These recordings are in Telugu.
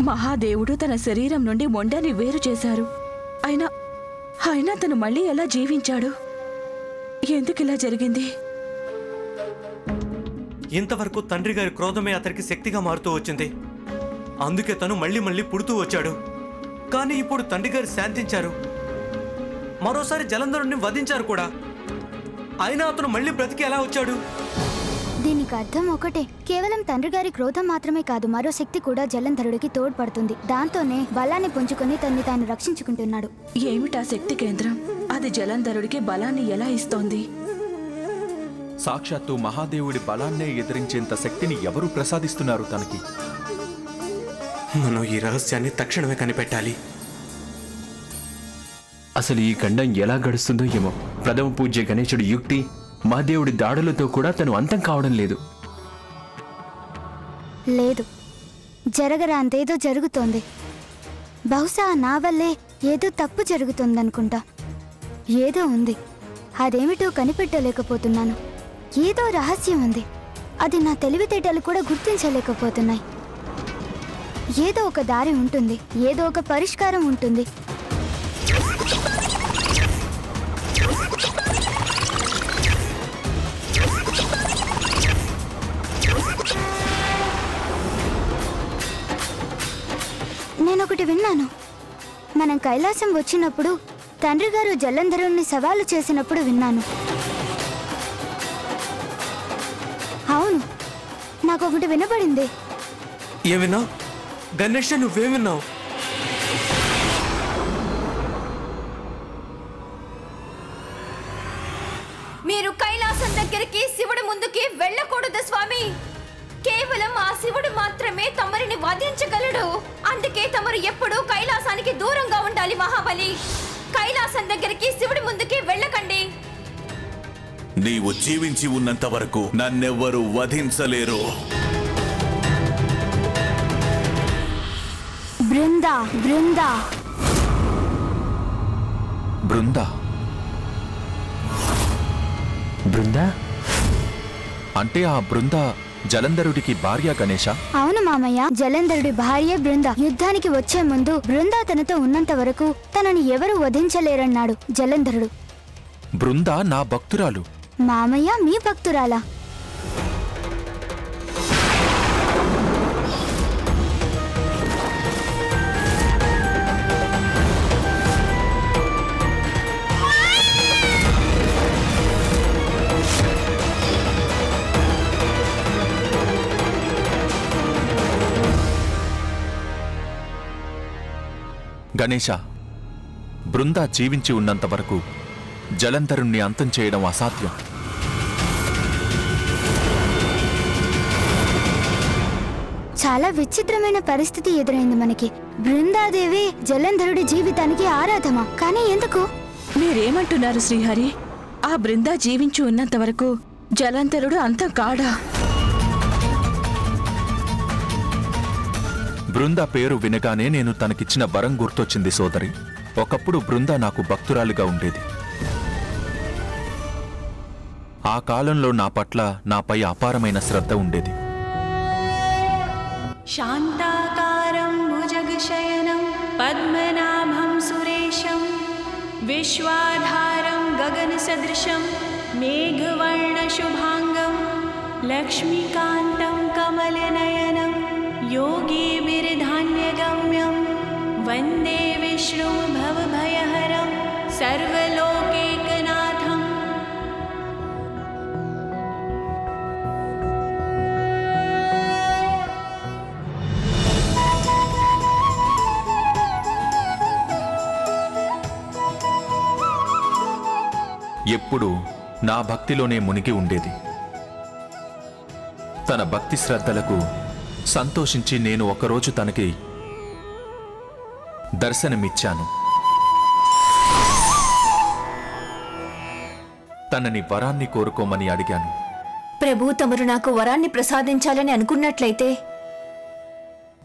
మహాదేవుడు తన శరీరం నుండి మొండాన్ని వేరు చేశారు. అయినా తను మళ్ళీ ఎలా జీవించాడు? ఎందుకిలా జరిగింది? ఇంతవరకు తండ్రి గారి క్రోధమే అతనికి శక్తిగా మారుతూ వచ్చింది. అందుకే తను మళ్ళీ మళ్ళీ పుడుతూ వచ్చాడు. కానీ ఇప్పుడు తండ్రి గారు శాంతించారు, మరోసారి జలంధరుణ్ణి వధించారు కూడా. అయినా అతను మళ్ళీ బ్రతికి ఎలా వచ్చాడు? దీనికి అర్థం ఒకటే, కేవలం తండ్రి గారి క్రోధం మాత్రమే కాదు, మరో శక్తి కూడా జలంధరుడికి తోడ్పడుతుంది. దాంతోనే బలాన్ని పుంజుకొని తన్ని తాను రక్షించుకుంటున్నాడు. ఏమిటా శక్తి కేంద్రం? అది జలంధరుడికి బలాన్ని ఎలా ఇస్తోంది? సాక్షాత్తు మహాదేవుడి బలాన్నే ఎదిరించేంత శక్తిని ఎవరు ప్రసాదిస్తున్నారు తనకి? మనం ఈ రహస్యాన్ని తక్షణమే కనిపెట్టాలి. అసలు ఈ ఖండం ఎలా గడుస్తుందో ఏమో. ప్రథమ పూజ్య గణేశుడి యుక్తి, మహాదేవుడి దాడులతో కూడా తను అంతం కావడం లేదు. లేదు, జరగరాంతేదో జరుగుతోంది. బహుశా నా వల్లే ఏదో తప్పు జరుగుతుందనుకుంటా. ఏదో ఉంది, అదేమిటో కనిపెట్టలేకపోతున్నాను. ఏదో రహస్యం ఉంది, అది నా తెలివితేటలు కూడా గుర్తించలేకపోతున్నాయి. ఏదో ఒక దారి ఉంటుంది, ఏదో ఒక పరిష్కారం ఉంటుంది. నేనొకటి విన్నాను. మనం కైలాసం వచ్చినప్పుడు తండ్రి గారు జలంధరుణ్ణి సవాలు చేసినప్పుడు విన్నాను. అవును, నాకొకటి వినపడింది. ఏమిన్నావు గణేష్? నువ్వేమిన్నావు? మీరు కైలాసం దగ్గరికి శివుడి ముందుకి వెళ్ళకూడదు స్వామి. కేవలం ఆ శివుడు మాత్రమే తమరిని వధించగలడు. అందుకే తమరు ఎప్పుడూ కైలాసానికి దూరంగా ఉండాలి మహాబలి. కైలాసం దగ్గరికి శివుడి ముందుకి వెళ్ళకండి. నీవు జీవించి ఉన్నంత వరకు నన్నెవ్వరూ వధించలేరు. బృందా బృందా బృందా బృందా అంటే ఆ బృంద జలంధరుడికి భార్య గణేశ? అవును మామయ్య, జలంధరుడి భార్య బృంద. యుద్ధానికి వచ్చే ముందు బృంద తనతో ఉన్నంత వరకు తనని ఎవరు వధించలేరన్నాడు జలంధరుడు. బృంద నా భక్తురాలు. మామయ్య మీ భక్తురాలా? గణేశ, బృంద జీవించి ఉన్నంత వరకు జలంధరుణ్ణి అంతం చేయడం అసాధ్యం. చాలా విచిత్రమైన పరిస్థితి ఎదురైంది మనకి. బృందాదేవి జలంధరుడి జీవితానికి ఆరాధమ. కానీ ఎందుకు? మీరేమంటున్నారు శ్రీహరి? ఆ బృందా జీవించి ఉన్నంత వరకు జలంధరుడు అంతం కాడా? బృంద పేరు వినగానే నేను తనకిచ్చిన వరం గుర్తొచ్చింది సోదరి. ఒకప్పుడు బృంద నాకు భక్తురాలిగా ఉండేది. ఆ కాలంలో నా పట్ల నాపై అపారమైన శ్రద్ధ ఉండేది. శాంతాకారం భుజగశయనం పద్మనాభం సురేశం విశ్వాధారం గగన సదృశం మేఘవర్ణ శుభాంగం లక్ష్మీకాంతం కమలనయనం योगीभिर्धान्यगम्यं वन्दे विष्णु भवभयहरं सर्वलोकैकनाथम्। ఎప్పుడు నా భక్తిలోనే మునిగి ఉండేది. తన భక్తి శ్రద్ధలకు సంతోషించి నేను ఒకరోజు తనకి దర్శనమిచ్చాను. తనని వరాన్ని కోరుకోమని అడిగాను. ప్రభు, తమరు నాకు వరాన్ని ప్రసాదించాలని అనుకున్నట్లయితే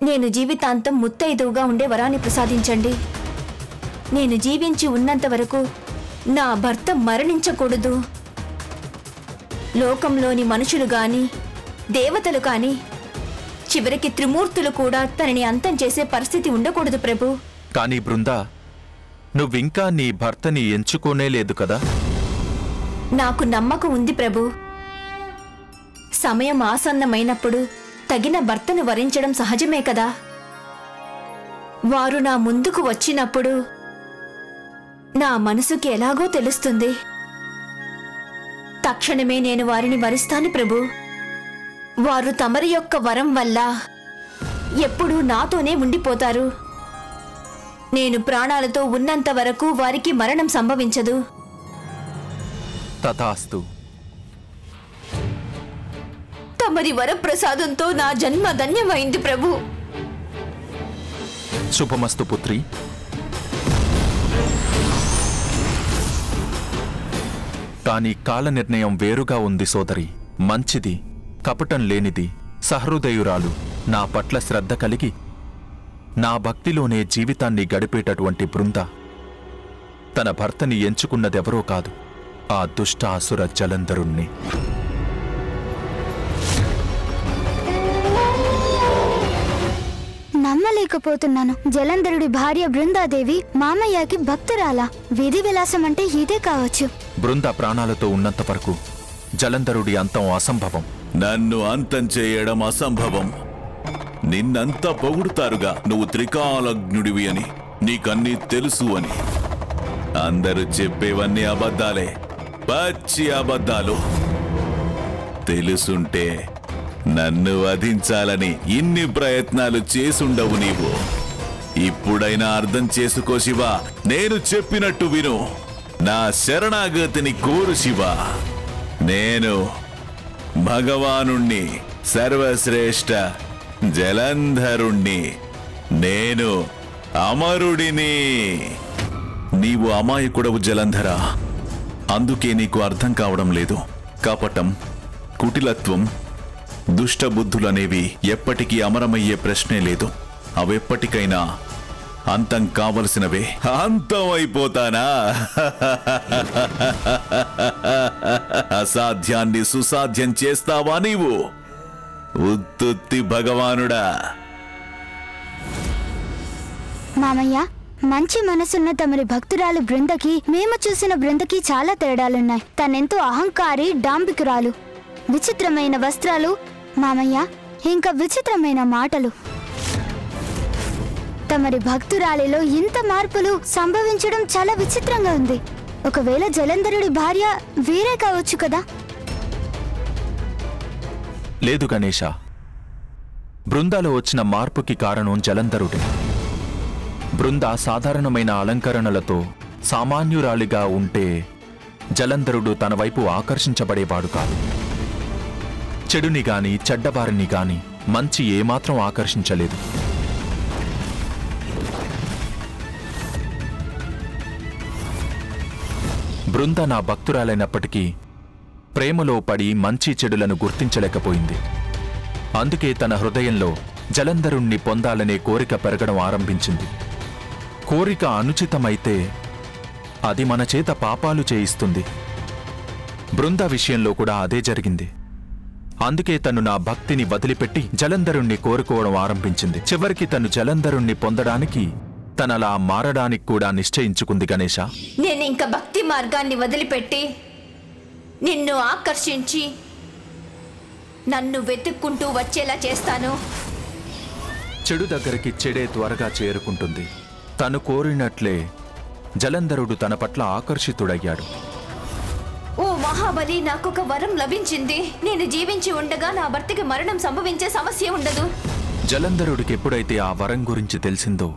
నేను జీవితాంతం ముత్తైదువుగా ఉండే వరాన్ని ప్రసాదించండి. నేను జీవించి ఉన్నంత వరకు నా భర్త మరణించకూడదు. లోకంలోని మనుషులు గాని దేవతలు కాని చివరికి త్రిమూర్తులు కూడా తనని అంతం చేసే పరిస్థితి ఉండకూడదు ప్రభు. కానీ బృందా, నువ్వింకా నీ భర్తని ఎంచుకోనే లేదు కదా? నాకు నమ్మకం ఉంది ప్రభు. సమయం ఆసన్నమైనప్పుడు తగిన భర్తను వరించడం సహజమే కదా. వారు నా ముందుకు వచ్చినప్పుడు నా మనసుకి ఎలాగో తెలుస్తుంది. తక్షణమే నేను వారిని వరిస్తాను ప్రభు. వారు తమరి యొక్క వరం వల్ల ఎప్పుడూ నాతోనే ఉండిపోతారు. నేను ప్రాణాలతో ఉన్నంత వరకు వారికి మరణం సంభవించదు. తథాస్తు. తమరి వరప్రసాదంతో నా జన్మ ధన్యమైంది ప్రభు. శుభమస్తు పుత్రి. కానీ కాల నిర్ణయం వేరుగా ఉంది సోదరి. మంచిది, కపటం లేనిది, సహృదయురాలు, నా పట్ల శ్రద్ధ కలిగి నా భక్తిలోనే జీవితాన్ని గడిపేటటువంటి బృంద తన భర్తని ఎంచుకున్నదెవరో కాదు, ఆ దుష్ట అసుర జలంధరుణ్ణి. నమ్మలేకపోతున్నాను. జలంధరుడి భార్య బృందాదేవి మామయ్యకి భక్తురాలా? విధి విలాసం అంటే ఇదే కావచ్చు. బృంద ప్రాణాలతో ఉన్నంత వరకు జలంధరుడి అంతం అసంభవం. నన్ను అంతం చేయడం అసంభవం. నిన్నంతా పొగుడుతారుగా నువ్వు త్రికాలజ్ఞుడివి అని, నీకన్నీ తెలుసు అని. అందరూ చెప్పేవన్నీ అబద్ధాలే, పచ్చి అబద్ధాలు. తెలుసుంటే నన్ను వధించాలని ఇన్ని ప్రయత్నాలు చేసుండవు నీవు. ఇప్పుడైనా అర్థం చేసుకో శివ, నేను చెప్పినట్టు విను. నా శరణాగతిని కోరు శివ. నేను భగవానుణ్ణి, సర్వశ్రేష్ఠ జలంధరుణ్ణి, నేను అమరుడిని. నీవు అమాయకుడవు జలంధర, అందుకే నీకు అర్థం కావడం లేదు. కపటం, కుటిలత్వం, దుష్టబుద్ధులనేవి ఎప్పటికీ అమరమయ్యే ప్రశ్నే లేదు. అవెప్పటికైనా అంతం కావలసినవే. అంతం అయిపోతానా? అసాధ్యాన్ని సుసాధ్యం చేస్తావా నీవు? ఉత్తుత్తి భగవానుడా. మామయ్య, మంచి మనసున్న తమరి భక్తురాలు బృందకి మేము చూసిన బృందకి చాలా తేడాలున్నాయి. తనెంతో అహంకారి, డాంబికురాలు. విచిత్రమైన వస్త్రాలు మామయ్య, ఇంకా విచిత్రమైన మాటలు. తమరి భక్తురాలిలో ఇంత మార్పులు సంభవించడం చాలా విచిత్రంగా ఉంది. ఒకవేళ జలంధరుడి భార్య వేరే కావచ్చు కదా? లేదు గణేశ, బృందాలో వచ్చిన మార్పుకి కారణం జలంధరుడే. బృంద సాధారణమైన అలంకరణలతో సామాన్యురాలిగా ఉంటే జలంధరుడు తన వైపు ఆకర్షించబడేవాడు కాదు. చెడుని గాని చెడ్డవారిని గాని మంచి ఏమాత్రం ఆకర్షించలేదు. బృంద నా భక్తురాలైనప్పటికీ ప్రేమలో పడి మంచి చెడులను గుర్తించలేకపోయింది. అందుకే తన హృదయంలో జలంధరుణ్ణి పొందాలనే కోరిక పెరగడం ఆరంభించింది. కోరిక అనుచితమైతే అది మన చేత పాపాలు చేయిస్తుంది. బృంద విషయంలో కూడా అదే జరిగింది. అందుకే తను నా భక్తిని వదిలిపెట్టి జలంధరుణ్ణి కోరుకోవడం ఆరంభించింది. చివరికి తను జలంధరుణ్ణి పొందడానికి తనలా మారడానికి కూడా నిశ్చయించుకుంది. గణేశ, నేనింక భక్తి మార్గాన్ని వదిలిపెట్టి నిన్ను ఆకర్షించి నన్ను వెతుక్కుంటూ వచ్చేలా చేస్తాను. చెడు దగ్గరికి చెడే త్వరగా చేరుకుంటుంది. తను కోరినట్లే జలంధరుడు తన పట్ల ఆకర్షితుడయ్యాడు. ఓ మహాబలి, నాకొక వరం లభించింది. నేను జీవించి ఉండగా నా భర్తకి మరణం సంభవించే సమస్య ఉండదు. జలంధరుడికి ఎప్పుడైతే ఆ వరం గురించి తెలిసిందో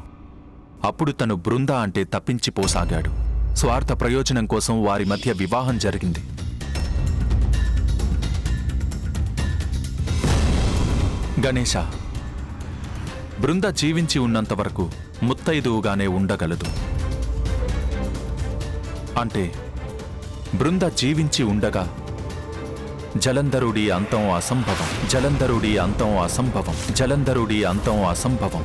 అప్పుడు తను బృంద అంటే తప్పించిపోసాగాడు. స్వార్థ ప్రయోజనం కోసం వారి మధ్య వివాహం జరిగింది. గణేశ, బృంద జీవించి ఉన్నంత వరకు ముత్తైదువుగానే ఉండగలదు. అంటే బృంద జీవించి ఉండగా జలంధరుడి అంతం అసంభవం, జలంధరుడి అంతం అసంభవం, జలంధరుడి అంతం అసంభవం.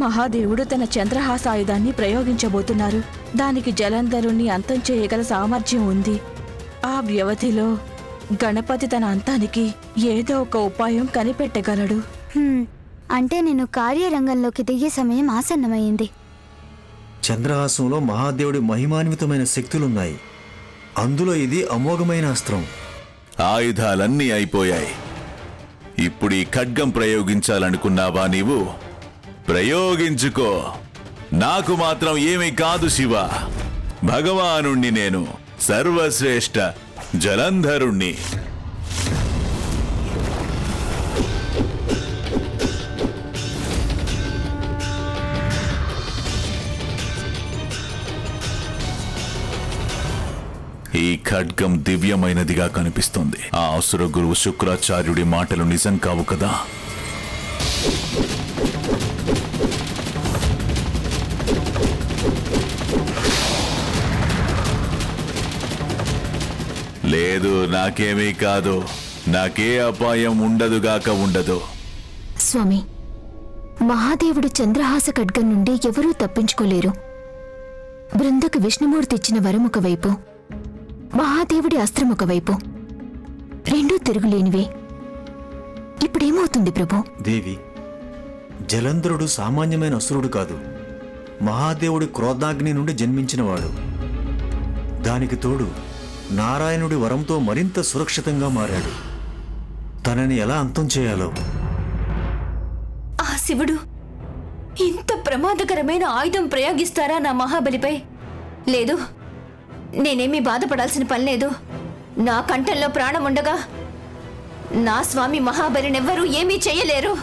మహాదేవుడు తన చంద్రహాసాయుధాన్ని ప్రయోగించబోతున్నారు. దానికి జలంధరుణ్ణి అంతం చేయగల సామర్థ్యం ఉంది. ఆ వ్యవధిలో గణపతి తన అంతానికి ఏదో ఒక ఉపాయం కనిపెట్టగలడు. అంటే నేను కార్యరంగంలోకి దిగే సమయం ఆసన్నమైంది. చంద్రహాసంలో మహాదేవుడి మహిమాన్వితమైన శక్తులున్నాయి. అందులో ఇది అమోఘమైన అస్త్రం. ఆయుధాలన్నీ అయిపోయాయి. ఇప్పుడు ఈ ఖడ్గం ప్రయోగించాలనుకున్నావా నీవు? ప్రయోగించుకో. నాకు మాత్రం ఏమీ కాదు శివ. భగవానుణ్ణి నేను, సర్వశ్రేష్ఠ జలంధరుణ్ణి. ఈ ఖడ్గం దివ్యమైనదిగా కనిపిస్తుంది. ఆ అసుర గురువు శుక్రాచార్యుడి మాటలు నిజం కావు కదా? లేదు, నాకేమీ కాదు. నాకే అపాయం ఉండదుగాక ఉండదు. స్వామి, మహాదేవుడు చంద్రహాస ఖడ్గం నుండి ఎవరూ తప్పించుకోలేరు. బృందకు విష్ణుమూర్తి ఇచ్చిన వరం ఒకవైపు, మహాదేవుడి అస్త్రం ఒకవైపు, రెండూ తిరుగులేనివే. ఇప్పుడేమవుతుంది ప్రభు? దేవి, జలంధరుడు సామాన్యమైన అసురుడు కాదు. మహాదేవుడి క్రోధాగ్ని నుండి జన్మించినవాడు. దానికి తోడు నారాయణుడి వరంతో మరింత సురక్షితంగా మారాడు. తనని ఎలా అంతం చేయాలో. ఆ శివుడు ఇంత ప్రమాదకరమైన ఆయుధం ప్రయోగిస్తారా నా మహాబలిపై? లేదు, నేనేమీ బాధపడాల్సిన పని లేదు. నా కంఠంలో ప్రాణం ఉండగా నా స్వామి మహాబలినెవ్వరూ ఏమీ చేయలేరు.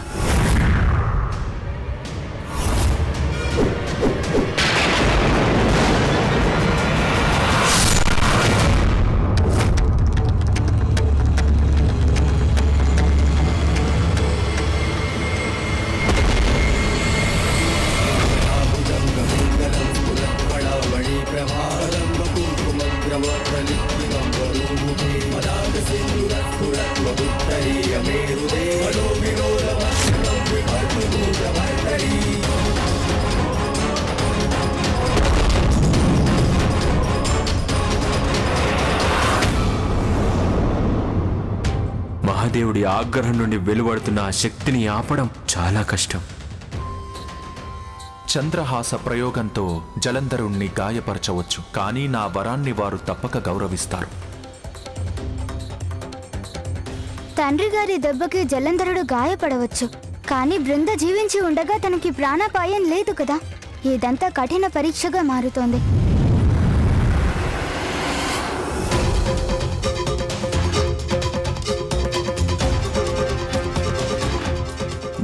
మహాదేవుడి ఆగ్రహం నుండి వెలువడుతున్న ఆ శక్తిని ఆపడం చాలా కష్టం. చంద్రహాస ప్రయోగంతో జలంధరుణ్ణి గాయపరచవచ్చు, కానీ నా వరాన్ని వారు తప్పక గౌరవిస్తారు. తండ్రి గారి దెబ్బకి జలంధరుడు గాయపడవచ్చు, కానీ బృంద జీవించి ఉండగా తనకి ప్రాణాపాయం లేదు కదా. ఇదంతా కఠిన పరీక్షగా మారుతోంది.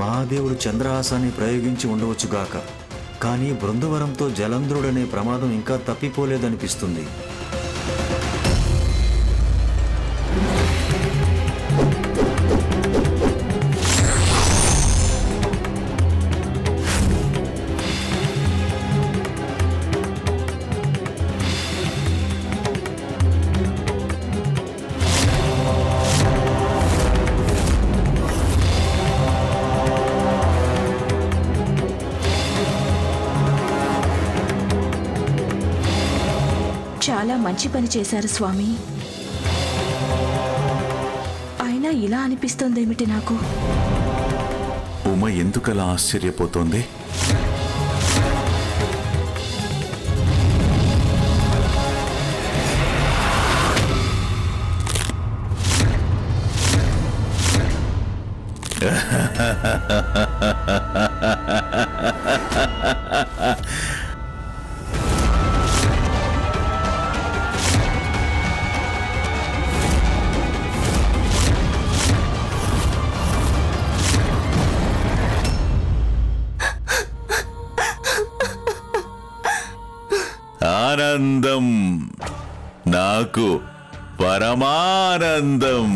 మహాదేవుడు చంద్రహాసాన్ని ప్రయోగించి ఉండవచ్చుగాక, కానీ బృందవరంతో జలంధరుడనే ప్రమాదం ఇంకా తప్పిపోలేదనిపిస్తుంది. చాలా మంచి పని చేశారు స్వామి. అయినా ఇలా అనిపిస్తోందేమిటి నాకు? ఉమ ఎందుకలా ఆశ్చర్యపోతోంది? ఆనందం, నాకు పరమానందం.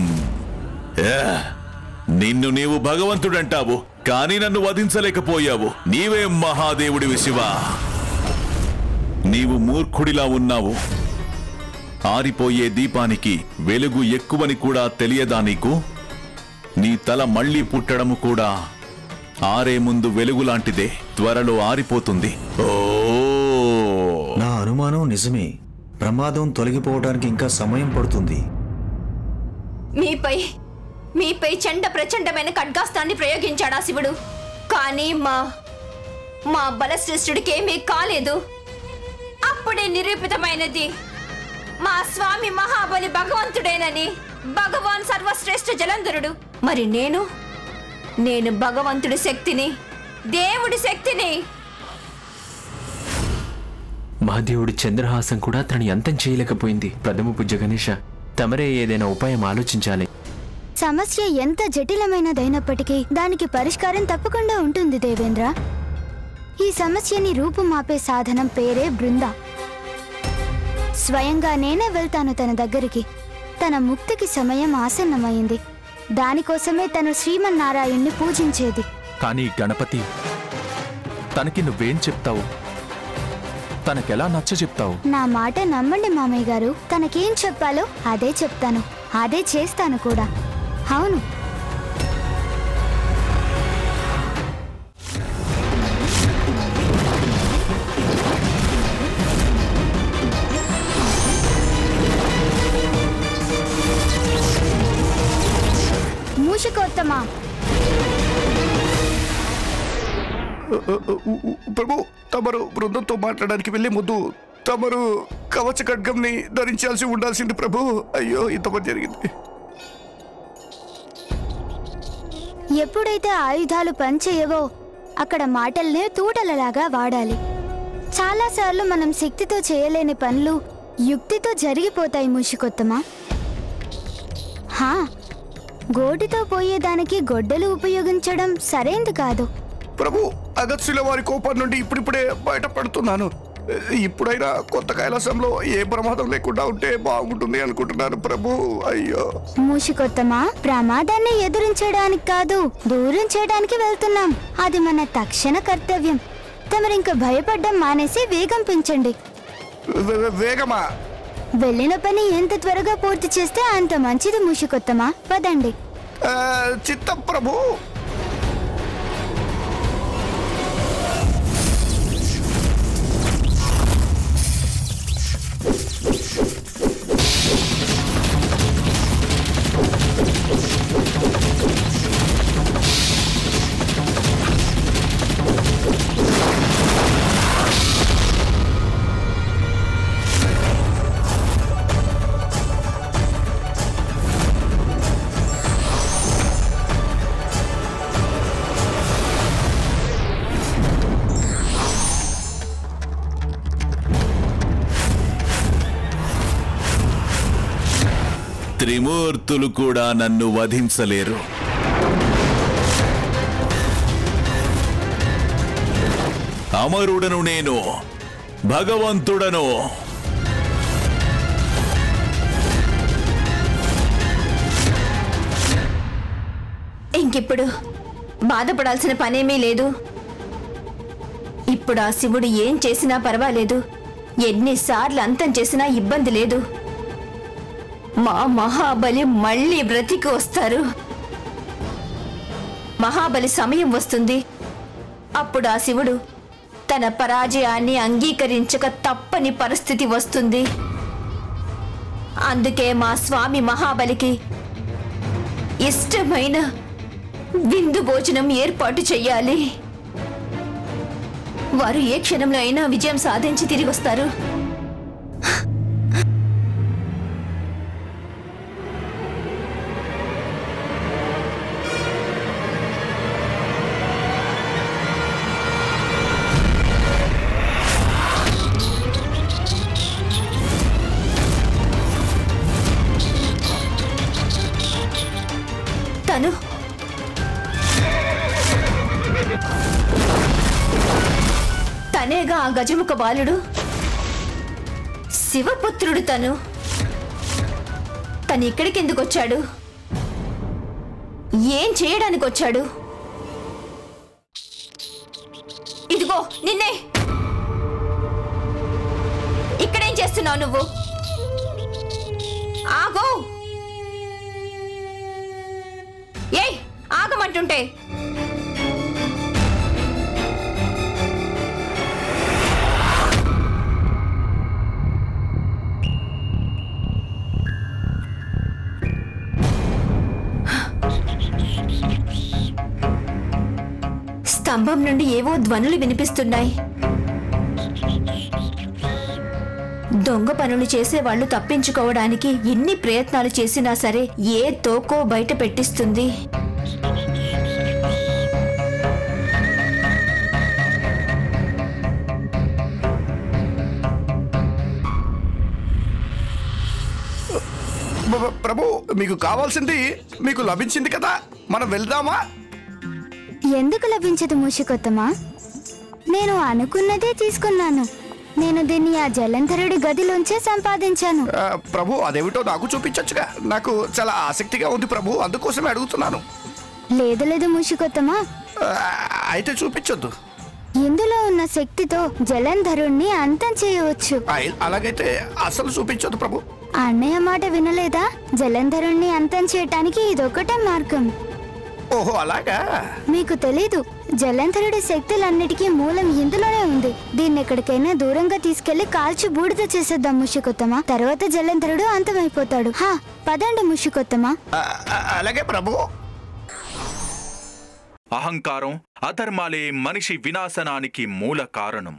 నిన్ను నీవు భగవంతుడంటావు, కానీ నన్ను వధించలేకపోయావు. నీవే మహాదేవుడివి శివ. నీవు మూర్ఖుడిలా ఉన్నావు. ఆరిపోయే దీపానికి వెలుగు ఎక్కువని కూడా తెలియదా నీకు? నీ తల మళ్లీ పుట్టడము కూడా ఆరే ముందు వెలుగు లాంటిదే, త్వరలో ఆరిపోతుంది. ఓ, నా అనుమానం నిజమే. ప్రమాదం తొలగిపోవడానికి ఇంకా సమయం పడుతుంది. మీపై చండ ప్రచండమైన ఖడ్గాస్త్రాన్ని ప్రయోగించాడా శివుడు? కానీ మా బలశ్రేష్ఠుడికేమీ కాలేదు. అప్పుడే నిరూపితమైనది మా స్వామి మహాబలి భగవంతుడేనని. భగవాన్ సర్వశ్రేష్ఠ జలంధరుడు. మరి నేను భగవంతుడి శక్తిని, దేవుడి శక్తిని. మహాదేవుడి చంద్రహాసం కూడా తనని అంతం చేయలేకపోయింది. ప్రథమ పూజ్య గణేశ, తమరే ఏదైనా ఉపాయం ఆలోచించాలి. సమస్య ఎంత జటిలమైనదైనప్పటికీ దానికి పరిష్కారం తప్పకుండా ఉంటుంది దేవేంద్ర. ఈ సమస్యని రూపుమాపే సాధనం పేరే బృంద. స్వయంగా నేనే వెళ్తాను తన దగ్గరికి. తన ముక్తికి సమయం ఆసన్నమైంది. దానికోసమే తను శ్రీమన్నారాయణ్ణి పూజించేది. కానీ గణపతి, తనకి నువ్వేం చెప్తావు? తనకెలా నచ్చ చెప్తావు? నా మాట నమ్మండి మామయ్య గారు. తనకేం చెప్పాలో అదే చెప్తాను, అదే చేస్తాను కూడా. అవును, మూషికోత్తమా. ప్రభు, తమరు బృందంతో మాట్లాడడానికి వెళ్ళే ముందు తమరు కవచ ఖడ్గంని ధరించాల్సి ఉండాల్సింది ప్రభు. అయ్యో, ఇంతమంది జరిగింది. ఎప్పుడైతే ఆయుధాలు పనిచేయవో అక్కడ మాటల్నే తూటలలాగా వాడాలి. చాలాసార్లు మనం శక్తితో చేయలేని పనులు యుక్తితో జరిగిపోతాయి మూషికోత్తమా. గోటితో పోయేదానికి గొడ్డలు ఉపయోగించడం సరైంది కాదు. ప్రభు, అగత్యుల వారి కోపం నుండి ఇప్పుడిప్పుడే బయటపడుతున్నాను. ఇప్పుడైనా కొత్త కైలాసంలో ఏ ప్రమాదం లేకుండా ఉంటే బాగుంటుంది అనుకుంటున్నాను ప్రభు. అయ్యో మూషికోత్తమా, ప్రమాదాన్ని ఎదురించడానికి కాదు, దూరం చేయడానికి వెళ్తున్నాం. అది మన తక్షణ కర్తవ్యం. తమరింక భయపడ్డం మానేసి వేగం పెంచండి. వేగమా? వెళ్ళిన పని ఎంత త్వరగా పూర్తి చేస్తే అంత మంచిది మూషికోత్తమా. పదండి. చిత్తం ప్రభు. త్రిమూర్తులు కూడా నన్ను వధించలేరు. అమరుడను నేను, భగవంతుడను. ఇంకిప్పుడు బాధపడాల్సిన పనేమీ లేదు. ఇప్పుడు ఆ శివుడు ఏం చేసినా పర్వాలేదు. ఎన్నిసార్లు అంతం చేసినా ఇబ్బంది లేదు. మా మహాబలి మళ్ళీ బ్రతికి వస్తారు. మహాబలి సమయం వస్తుంది. అప్పుడు ఆ శివుడు తన పరాజయాన్ని అంగీకరించక తప్పని పరిస్థితి వస్తుంది. అందుకే మా స్వామి మహాబలికి ఇష్టమైన విందు భోజనం ఏర్పాటు చెయ్యాలి. వారు ఏ క్షణంలో అయినా విజయం సాధించి తిరిగి వస్తారు. తనేగా ఆ గజముఖ బాలుడు, శివపుత్రుడు. తను ఇక్కడికి ఎందుకు వచ్చాడు? ఏం చేయడానికి వచ్చాడు? ఇదిగో నిన్నే. ఇక్కడేం చేస్తున్నావు నువ్వు? ఆగో. ఏయ్, ఆగమంటుంటే. స్తంభం నుండి ఏవో ధ్వనులు వినిపిస్తున్నాయి. దొంగ పనులు చేసేవాళ్లు తప్పించుకోవడానికి ఎన్ని ప్రయత్నాలు చేసినా సరే ఏ తోకో బయట పెట్టిస్తుంది. ప్రభు, మీకు కావాల్సింది మీకు లభించింది కదా, మనం వెళ్దామా? ఎందుకు లభించదు మూషికొత్తమా? నేను అనుకున్నదే తీసుకున్నాను. నేను దీన్ని ఆ జలంధరుడి గదిలోంచే సంపాదించాను. ప్రభు, అదేమిటో నాకు చూపించొచ్చుగా. నాకు చాలా ఆసక్తిగా ఉంది ప్రభు, అందుకోసమే అడుగుతున్నాను. లేదు లేదు మూషికొత్తమా, అయితే చూపించొద్దు. ఇందులో ఉన్న శక్తితో జలంధరుణ్ణి అంతం చేయవచ్చు. అలాగైతే అసలు చూపించొద్దు ప్రభు. అన్నయ్య మాట వినలేదా? జలంధరుణ్ణి అంతం చేయటానికి ఇదొక్కటే మార్గం. ఓహో, అలాగా? మీకు తెలీదు, జలంధరుడి శక్తులన్నిటికీ మూలం ఇందులోనే ఉంది. దీన్ని ఎక్కడికైనా దూరంగా తీసుకెళ్లి కాల్చి బూడిద చేసేద్దాం మూషికొత్తమా. తర్వాత జలంధరుడు అంతమైపోతాడు. పదండి మూషికొత్తమా. అలాగే ప్రభు. అహంకారం, అధర్మాలే మనిషి వినాశనానికి మూల కారణం.